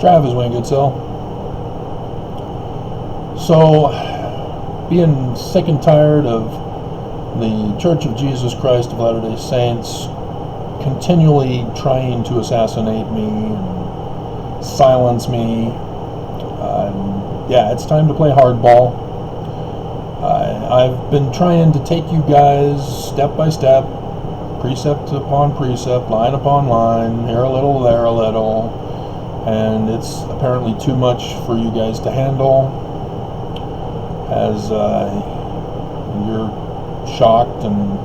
Travis went good sell. So, being sick and tired of the Church of Jesus Christ of Latter-day Saints continually trying to assassinate me and silence me, yeah, it's time to play hardball. I've been trying to take you guys step by step, precept upon precept, line upon line, here a little, there a little, and it's apparently too much for you guys to handle, as you're shocked and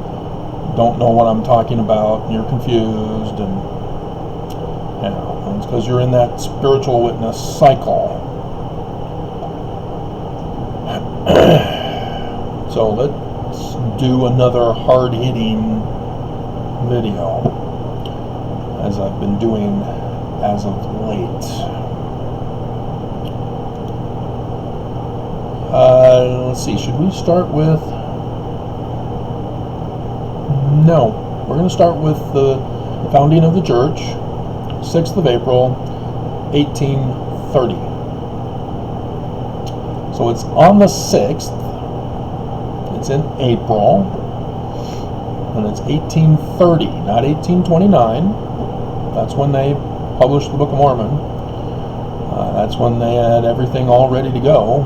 don't know what I'm talking about, and you're confused, and you know, it's because you're in that spiritual witness cycle. So let's do another hard-hitting video, as I've been doing as of late. Let's see, should we start with... No, we're going to start with the founding of the church, 6th of April, 1830. So it's on the 6th, it's in April, and it's 1830, not 1829. That's when they published the Book of Mormon. That's when they had everything all ready to go.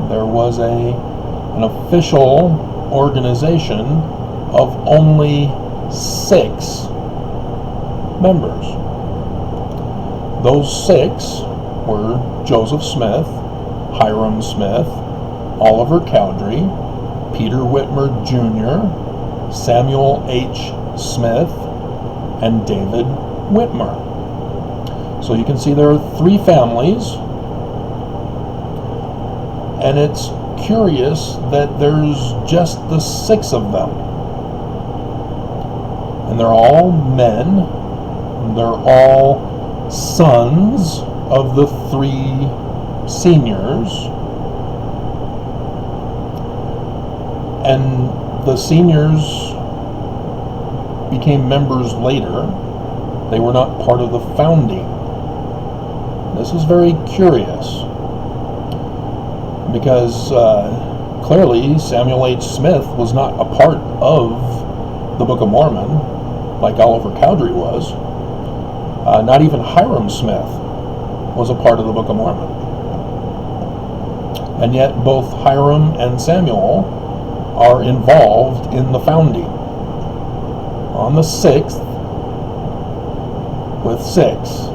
There was an official organization of only 6 members. Those 6 were Joseph Smith, Hiram Smith, Oliver Cowdery, Peter Whitmer Jr., Samuel H. Smith, and David Whitmer. So you can see there are 3 families, and it's curious that there's just the 6 of them. And they're all men, they're all sons of the 3 seniors. And the seniors became members later. They were not part of the founding. This is very curious, because clearly Samuel H. Smith was not a part of the Book of Mormon, like Oliver Cowdery was. Not even Hiram Smith was a part of the Book of Mormon. And yet both Hiram and Samuel are involved in the founding. On the 6th, with 6.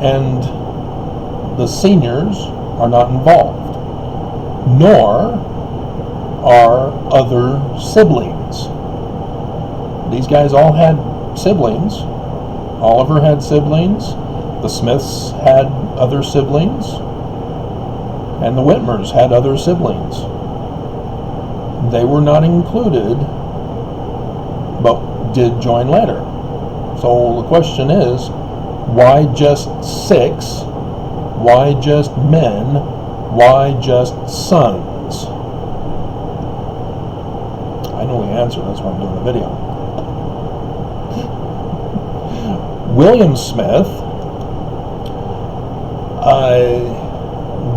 And the seniors are not involved, nor are other siblings. These guys all had siblings. Oliver had siblings, the Smiths had other siblings, and the Whitmers had other siblings. They were not included, but did join later. So the question is, why just 6? Why just men? Why just sons? I know the answer, that's why I'm doing the video. William Smith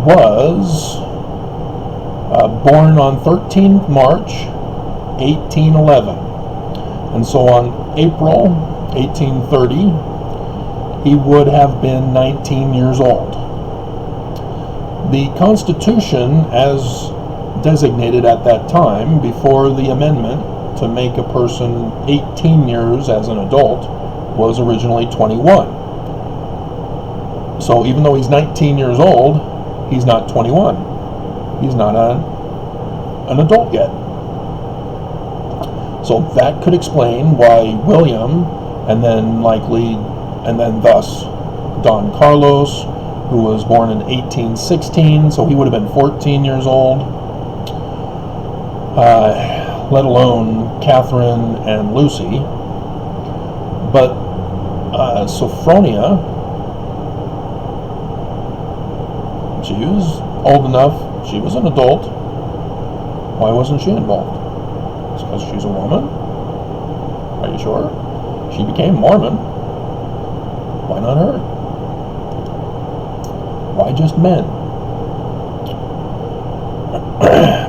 was born on 13th March 1811, and so on April 1830 he would have been 19 years old. The Constitution, as designated at that time before the amendment to make a person 18 years as an adult, was originally 21. So even though he's 19 years old, he's not 21. He's not an adult yet. So that could explain why William, and then thus Don Carlos, who was born in 1816, so he would have been 14 years old, let alone Catherine and Lucy. But Sophronia, she was old enough, she was an adult. Why wasn't she involved? It's because she's a woman? Are you sure? She became Mormon. Why not her? Why just men?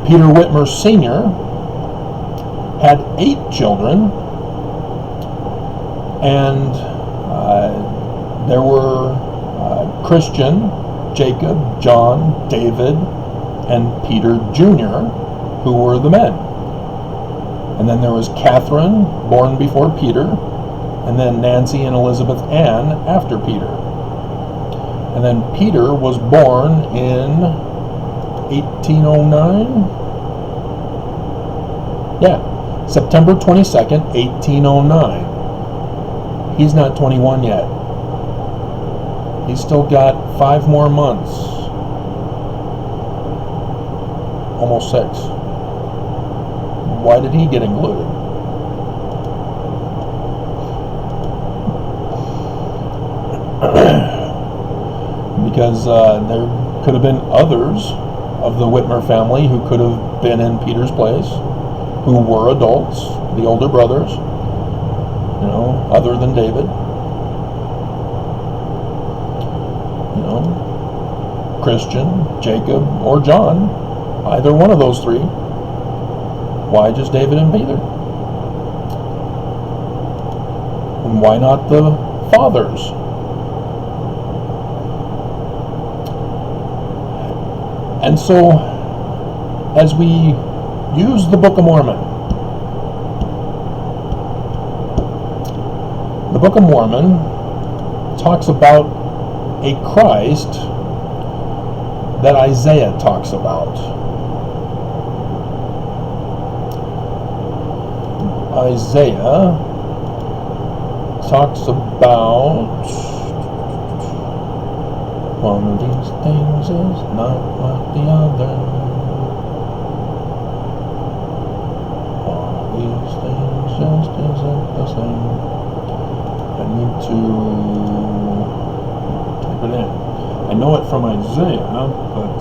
Peter Whitmer Sr. had 8 children, and there were Christian, Jacob, John, David, and Peter Jr., who were the men. And then there was Catherine, born before Peter, and then Nancy and Elizabeth Ann after Peter. And then Peter was born in 1809? Yeah, September 22nd, 1809. He's not 21 yet. He's still got 5 more months. Almost 6. Why did he get included? Because there could have been others of the Whitmer family who could have been in Peter's place, who were adults, the older brothers, other than David. Christian, Jacob, or John, either one of those 3. Why just David and Peter? And why not the fathers? And so, as we use the Book of Mormon, the Book of Mormon talks about a Christ that Isaiah talks about. Isaiah talks about one of these things is not like the other. One of these things just isn't the same. I need to type it in. I know it from Isaiah, but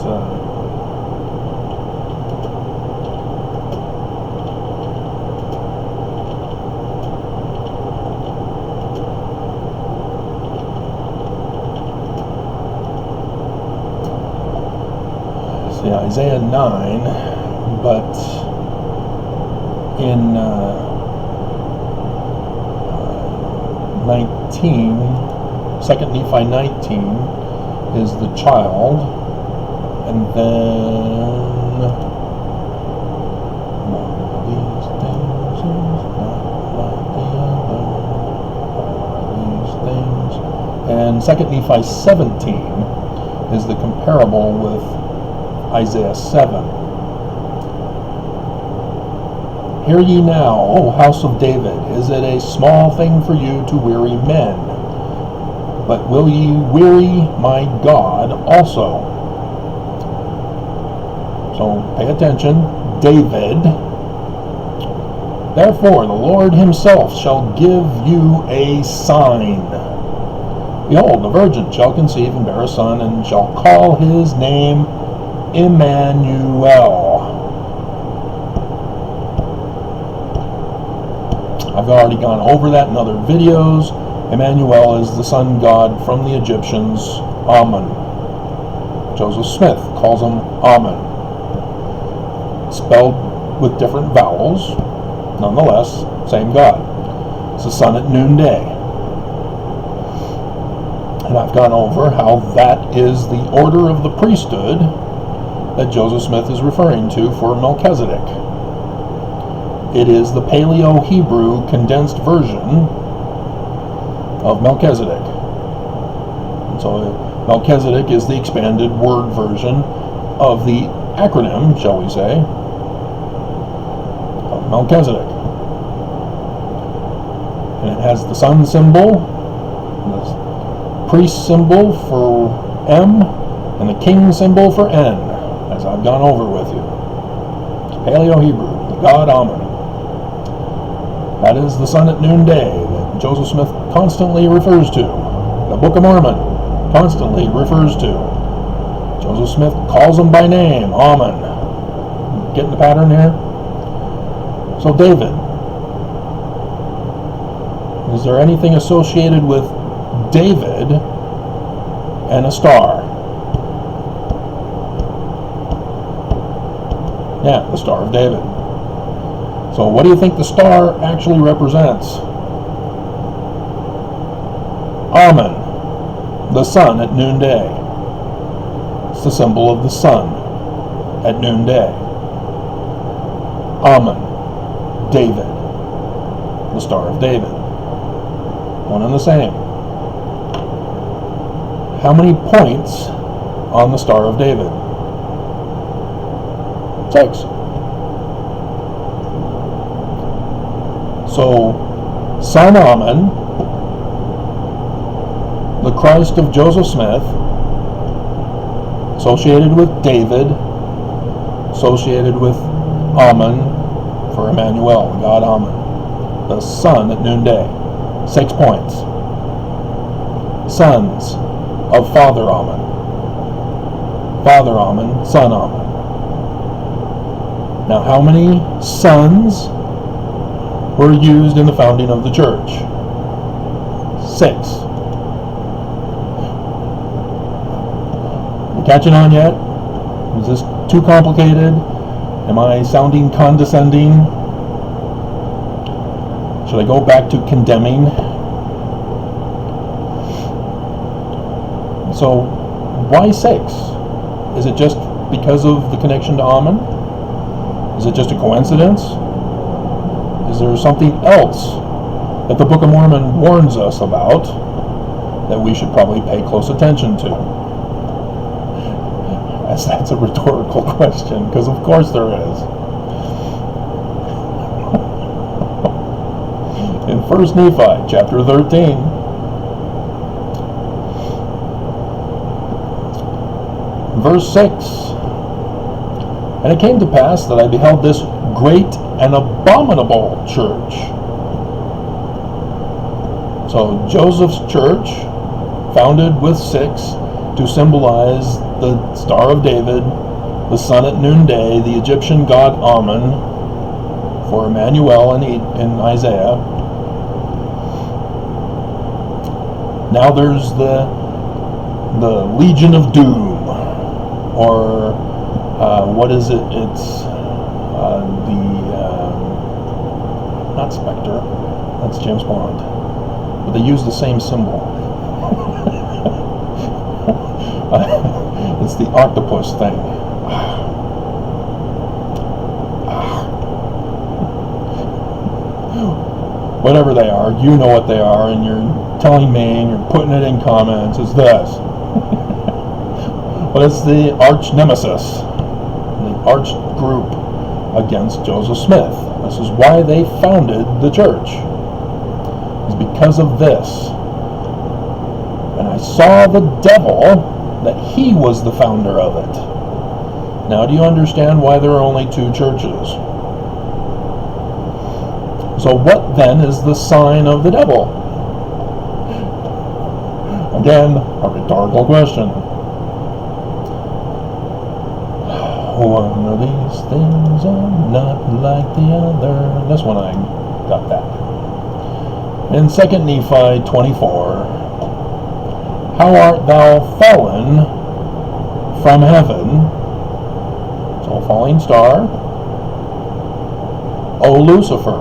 Isaiah 9, but in 19, 2 Nephi 19 is the child, and then one of these things is not like the other. One of these things. And 2 Nephi 17 is the comparable with Isaiah 7. Hear ye now, O house of David, is it a small thing for you to weary men? But will ye weary my God also? So pay attention. David. Therefore the Lord himself shall give you a sign. Behold, the virgin shall conceive and bear a son, and shall call his name Emmanuel. I've already gone over that in other videos. Emmanuel is the sun god from the Egyptians, Amun. Joseph Smith calls him Amun. Spelled with different vowels, nonetheless, same god. It's the sun at noonday. And I've gone over how that is the order of the priesthood that Joseph Smith is referring to for Melchizedek. It is the Paleo-Hebrew condensed version of Melchizedek. And so Melchizedek is the expanded word version of the acronym, shall we say, of Melchizedek. And it has the sun symbol, the priest symbol for M, and the king symbol for N, as I've gone over with you. Paleo-Hebrew, the god Amun. That is the sun at noonday that Joseph Smith constantly refers to. The Book of Mormon constantly refers to. Joseph Smith calls him by name, Amun. Getting the pattern here? So David. Is there anything associated with David and a star? Yeah, the Star of David. So what do you think the star actually represents? Amen, the sun at noonday. It's the symbol of the sun at noonday. Amen, David, the Star of David. One and the same. How many points on the Star of David? 6. So, Son Amen, the Christ of Joseph Smith, associated with David, associated with Amen for Emmanuel, God Amen, the sun at noonday. 6 points. Sons of Father Amen. Father Amen, Son Amen. Now, how many sons were used in the founding of the church? 6. You catching on yet? Is this too complicated? Am I sounding condescending? Should I go back to condemning? So, why 6? Is it just because of the connection to Amen? Is it just a coincidence? Is there something else that the Book of Mormon warns us about that we should probably pay close attention to? As that's a rhetorical question, because of course there is. In 1 Nephi, chapter 13, verse 6, and it came to pass that I beheld this great and abominable church. So Joseph's church, founded with 6 to symbolize the Star of David, the sun at noonday, the Egyptian god Amen for Emmanuel in Isaiah. Now there's the Legion of Doom, or what is it? It's not Spectre, that's James Bond, but they use the same symbol. It's the octopus thing. Whatever they are, you know what they are, and you're telling me, and you're putting it in comments, it's this. But it's the arch nemesis, the arch group against Joseph Smith. This is why they founded the church. It's because of this. And I saw the devil, that he was the founder of it. Now, do you understand why there are only 2 churches? So what then is the sign of the devil? Again, a rhetorical question. One of these things are not like the other. This one I got that. In 2 Nephi 24, how art thou fallen from heaven? So falling star. O Lucifer.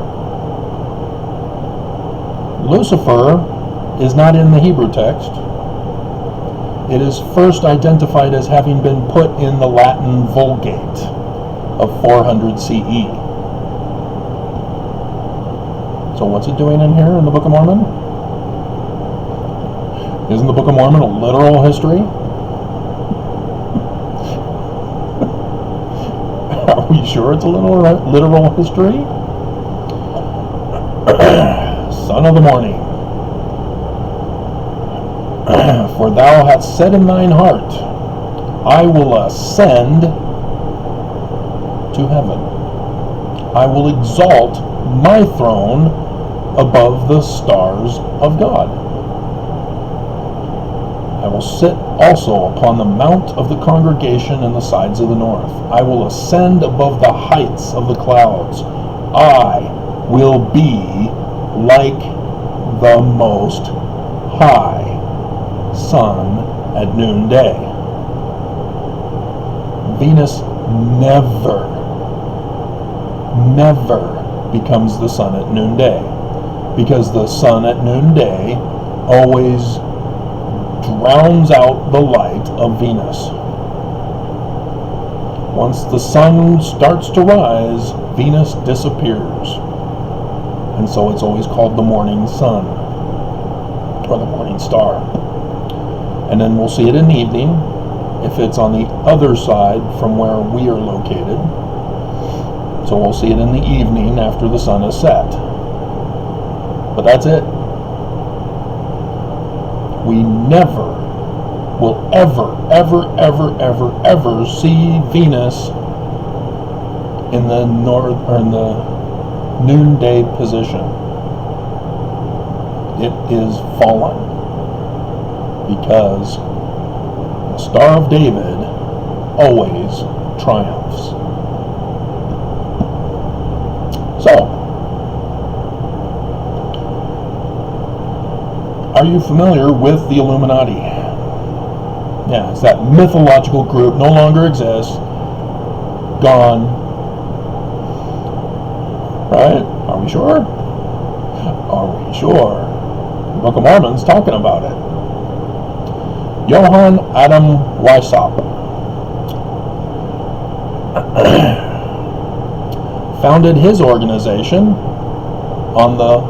Lucifer is not in the Hebrew text. It is first identified as having been put in the Latin Vulgate of 400 CE. So what's it doing in here in the Book of Mormon? Isn't the Book of Mormon a literal history? Are we sure it's a literal history? Son of the morning. For thou hast said in thine heart, I will ascend to heaven. I will exalt my throne above the stars of God. I will sit also upon the mount of the congregation in the sides of the north. I will ascend above the heights of the clouds. I will be like the Most High sun at noonday. Venus never becomes the sun at noonday, because the sun at noonday always drowns out the light of Venus. Once the sun starts to rise, Venus disappears. And so it's always called the morning sun, or the morning star. And then we'll see it in the evening, if it's on the other side from where we are located. So we'll see it in the evening after the sun is set. But that's it. We never will ever see Venus in the north, or in the noonday position. It is fallen, because the Star of David always triumphs. So, are you familiar with the Illuminati? Yeah, it's that mythological group, no longer exists, gone. Right? Are we sure? Are we sure? The Book of Mormon's talking about it. Johann Adam Weishaupt founded his organization on the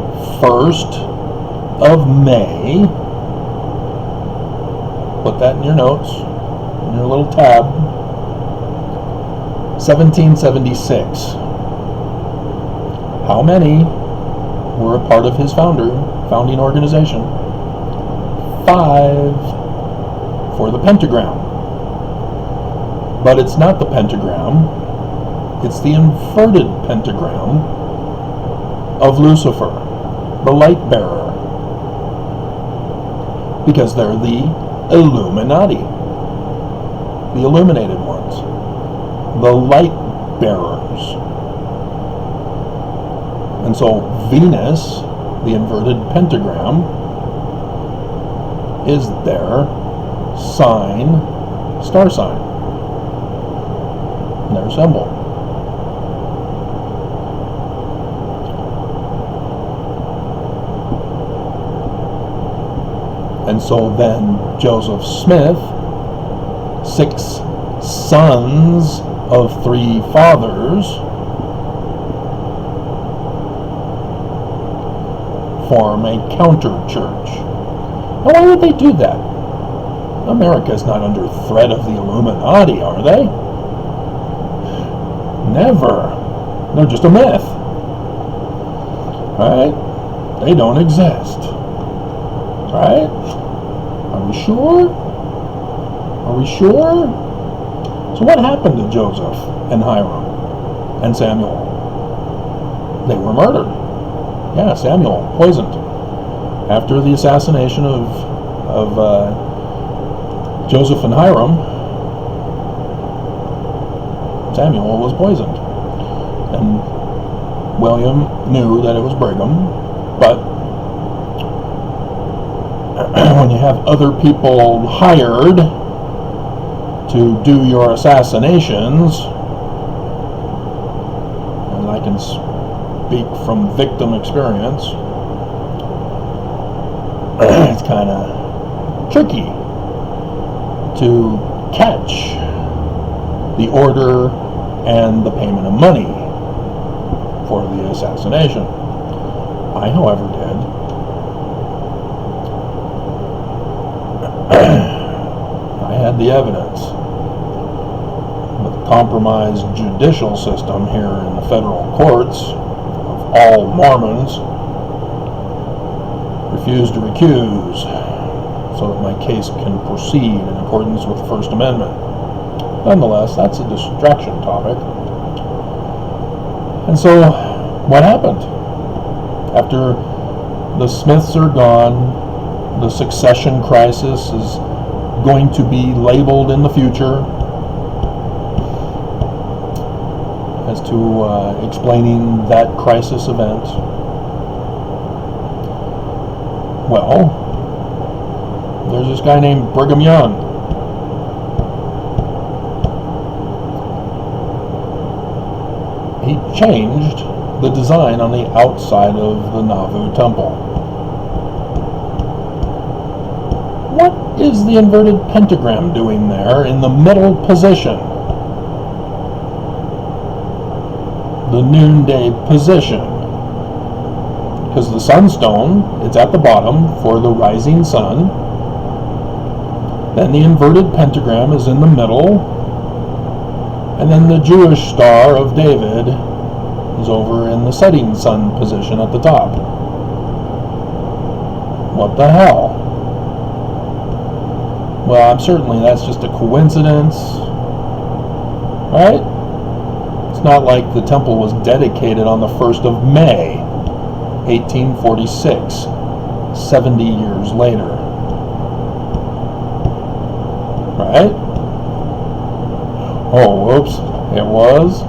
1st of May. Put that in your notes, in your little tab. 1776. How many were a part of his founding organization? 5 for the pentagram. But it's not the pentagram, it's the inverted pentagram of Lucifer, the light bearer. Because they're the Illuminati, the illuminated ones, the light bearers. And so Venus, the inverted pentagram, is their sign, star sign, their symbol. And so then Joseph Smith, 6 sons of 3 fathers, form a counter church. Now, why would they do that? America is not under threat of the Illuminati, are they? Never. They're just a myth. Right? They don't exist. Right? Are we sure? Are we sure? So what happened to Joseph and Hiram and Samuel? They were murdered. Yeah, Samuel poisoned. After the assassination of Joseph and Hiram, Samuel was poisoned. And William knew that it was Brigham, but when you have other people hired to do your assassinations, and I can speak from victim experience, it's kind of tricky to catch the order and the payment of money for the assassination. I, however, did. I had the evidence. But the compromised judicial system here in the federal courts of all Mormons refused to recuse so that my case can proceed in accordance with the First Amendment. Nonetheless, that's a distraction topic. And so, what happened? After the Smiths are gone, the succession crisis is going to be labeled in the future as to explaining that crisis event. Well, there's this guy named Brigham Young. He changed the design on the outside of the Nauvoo temple. What is the inverted pentagram doing there in the middle position? The noonday position. Because the sunstone, it's at the bottom for the rising sun. Then the inverted pentagram is in the middle. And then the Jewish Star of David is over in the setting sun position at the top. What the hell? Well, certainly that's just a coincidence, right? It's not like the temple was dedicated on the 1st of May, 1846, 70 years later. Right? Oh, whoops, it was?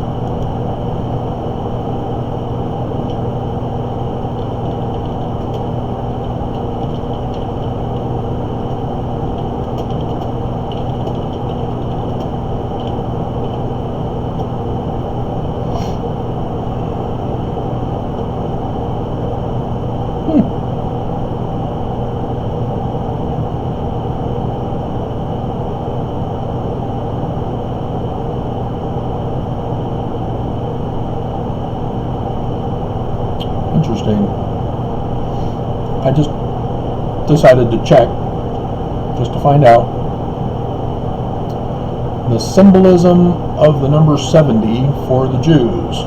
Interesting. I just decided to check just to find out the symbolism of the number 70 for the Jews.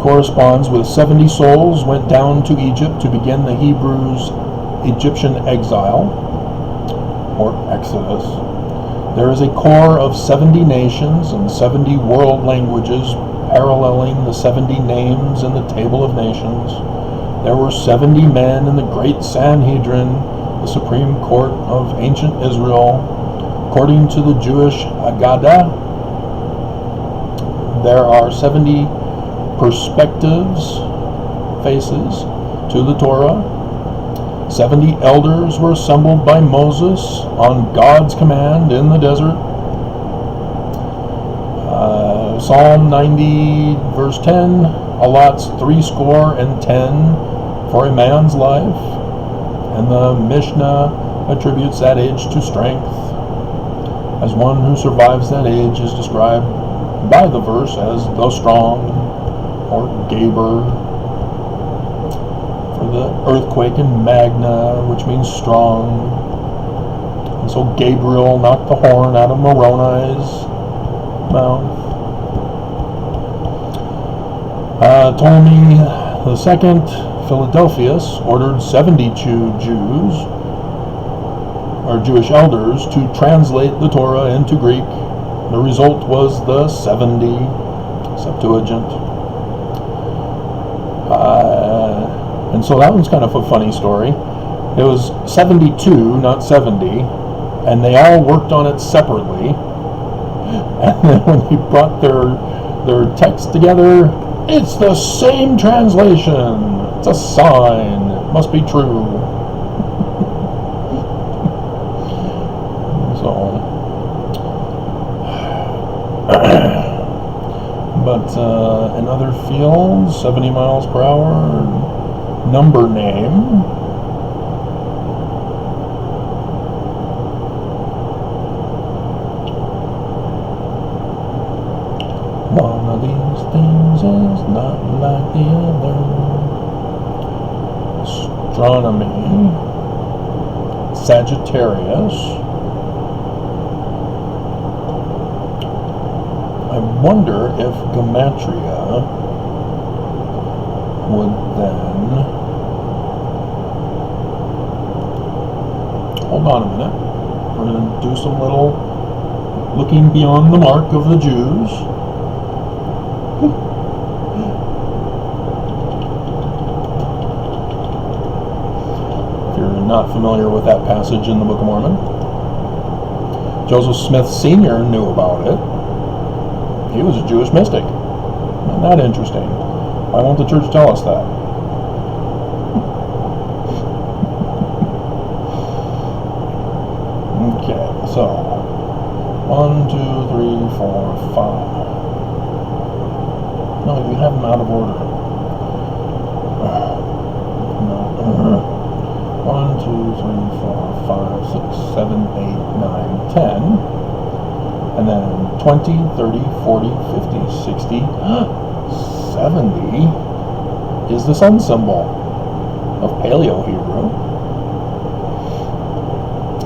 Corresponds with 70 souls went down to Egypt to begin the Hebrews' Egyptian exile or exodus. There is a core of 70 nations and 70 world languages paralleling the 70 names in the Table of Nations. There were 70 men in the Great Sanhedrin, the Supreme Court of ancient Israel. According to the Jewish Haggadah, there are 70 perspectives, faces, to the Torah. 70 elders were assembled by Moses on God's command in the desert. Psalm 90 verse 10 allots 70 for a man's life, and the Mishnah attributes that age to strength, as one who survives that age is described by the verse as the strong, or Gaber, for the earthquake in Magna, which means strong. And so Gabriel knocked the horn out of Moroni's mouth. Ptolemy II, Philadelphus, ordered 72 Jews, or Jewish elders, to translate the Torah into Greek. The result was the 70 Septuagint. And so that one's kind of a funny story. It was 72, not 70, and they all worked on it separately. And then when they brought their text together, it's the same translation. It's a sign. It must be true. So, but in other fields, 70 miles per hour, number name. One of these things is not like the other. Astronomy. Sagittarius. I wonder if Gematria would then... Hold on a minute. We're going to do some little looking beyond the mark of the Jews. If you're not familiar with that passage in the Book of Mormon, Joseph Smith Sr. knew about it. He was a Jewish mystic. Isn't that interesting? Why won't the church tell us that? Okay, so 1, 2, 3, 4, 5. No, you have them out of order. No. 1, 2, 3, 4, 5, 6, 7, 8, 9, 10. And then 20, 30, 40, 50, 60, 70 is the sun symbol of Paleo-Hebrew.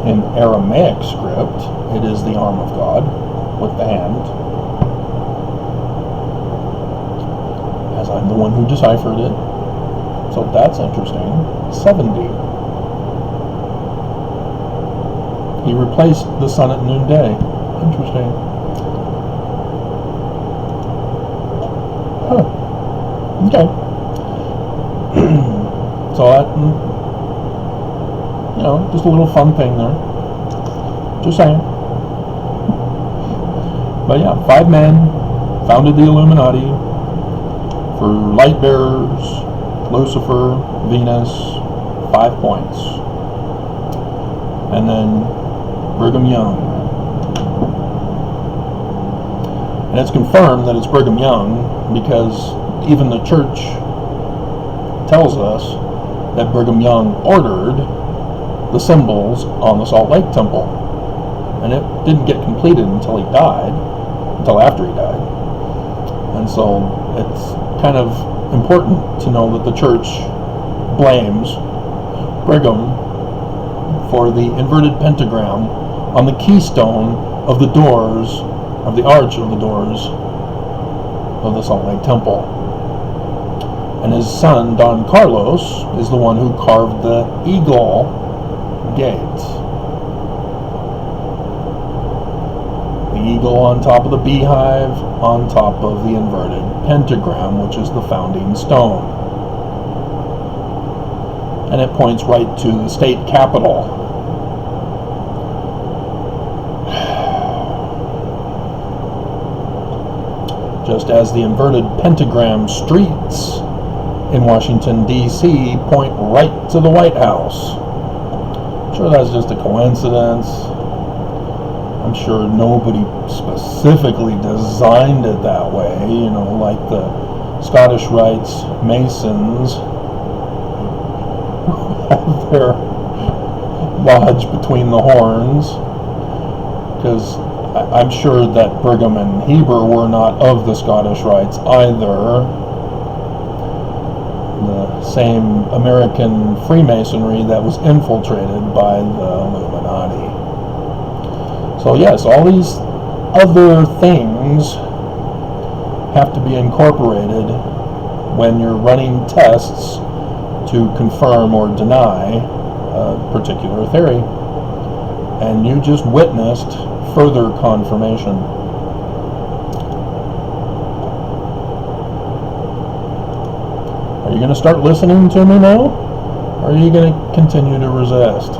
In Aramaic script, it is the arm of God with the hand, as I'm the one who deciphered it. So that's interesting. 70. He replaced the sun at noonday. Interesting. Huh. Okay. So that, just a little fun thing there. Just saying. But yeah, 5 men founded the Illuminati for light bearers, Lucifer, Venus, 5 points. And then Brigham Young. And it's confirmed that it's Brigham Young because even the church tells us that Brigham Young ordered the symbols on the Salt Lake Temple. And it didn't get completed until he died, until after he died. And so it's kind of important to know that the church blames Brigham for the inverted pentagram on the keystone of the doors, of the arch of the doors of the Salt Lake Temple. And his son, Don Carlos, is the one who carved the eagle gate. The eagle on top of the beehive, on top of the inverted pentagram, which is the founding stone. And it points right to the state capitol. Just as the inverted pentagram streets in Washington, D.C. point right to the White House. I'm sure that's just a coincidence. I'm sure nobody specifically designed it that way, like the Scottish Rites Masons have their lodge between the horns, because I'm sure that Brigham and Heber were not of the Scottish Rites either. The same American Freemasonry that was infiltrated by the Illuminati. So yes, all these other things have to be incorporated when you're running tests to confirm or deny a particular theory. And you just witnessed further confirmation. Are you going to start listening to me now? Or are you going to continue to resist?